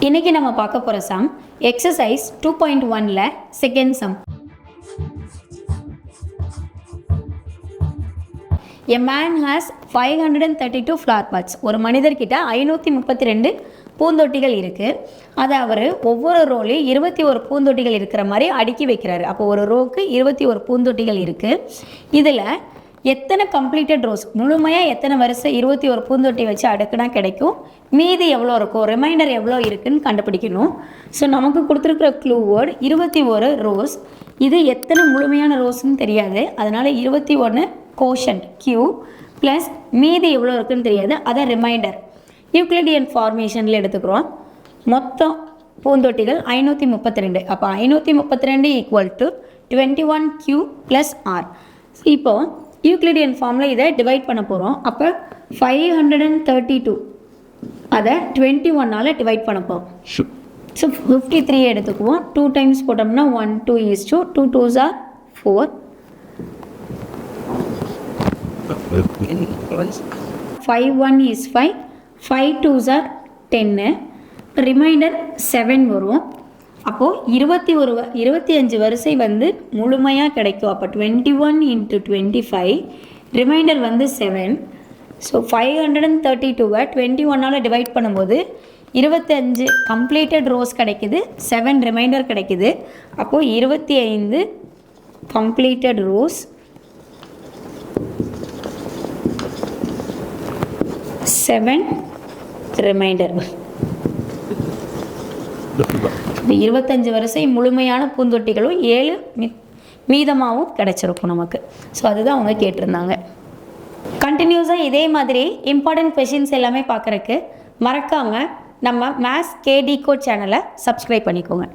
இன்றைக்கி நம்ம பார்க்க போகிற சம் எக்ஸசைஸ் 2.1ல second sum. A man has 532 flower pots. ஒரு மனிதர்கிட்ட 532 பூந்தொட்டிகள் இருக்குது. அதை அவர் ஒவ்வொரு ரோலையும் 21 பூந்தொட்டிகள் இருக்கிற மாதிரி அடுக்கி வைக்கிறாரு. அப்போ ஒரு ரோக்கு 21 பூந்தொட்டிகள் இருக்குது. இதில் எத்தனை கம்ப்ளீட்டட் ரோஸ், முழுமையாக எத்தனை வரிசை 21 பூந்தொட்டி வச்சு அடுக்குனா கிடைக்கும், மீதி எவ்வளோ இருக்கும், ரிமைண்டர் எவ்வளோ இருக்குதுன்னு கண்டுபிடிக்கணும். ஸோ நமக்கு கொடுத்துருக்குற க்ளூ வேர்டு 21 ரோஸ். இது எத்தனை முழுமையான ரோஸ்ன்னு தெரியாது, அதனால் 21 கோஷன்ட் கியூ ப்ளஸ் மீதி எவ்வளோ இருக்குதுன்னு தெரியாது, அதான் ரிமைண்டர். யூக்ளிடியன் ஃபார்மேஷனில் எடுத்துக்கிறோம். மொத்தம் பூந்தொட்டிகள் 532. அப்போ 532 equal to 21 q plus r. இப்போது யூக்ளிடியன் ஃபார்மில் இதை டிவைட் பண்ண போகிறோம். அப்போ 532 அதை 21ஆல் டிவைட் பண்ண போகிறோம். ஸோ 53 எடுத்துக்குவோம். 2 டைம்ஸ் போட்டோம்னா 1 2 is 2 2 2s are 4 5 1 is 5 5 2s are 10 reminder 7 வரும். அப்போது 25 வரிசை வந்து முழுமையாக கிடைக்கும். அப்போ 21 × 25 ரிமைண்டர் வந்து 7. ஸோ 532வை 21ஆல் டிவைட் பண்ணும்போது 25 கம்ப்ளீட்டட் ரோஸ் கிடைக்குது, 7 ரிமைண்டர் கிடைக்குது. அப்போது 25 கம்ப்ளீட்டட் ரோஸ், 7 ரிமைண்டர். 25 வரிசை முழுமையான பூந்தொட்டிகளும் 7 மீதமாகவும் கிடச்சிருக்கும் நமக்கு. ஸோ அதுதான் அவங்க கேட்டிருந்தாங்க. கண்டினியூஸாக இதே மாதிரி இம்பார்ட்டன்ட் கொஷின்ஸ் எல்லாமே பார்க்குறக்கு மறக்காமல் நம்ம மேத்ஸ் கே டிகோட் சேனலை சப்ஸ்கிரைப் பண்ணிக்கோங்க.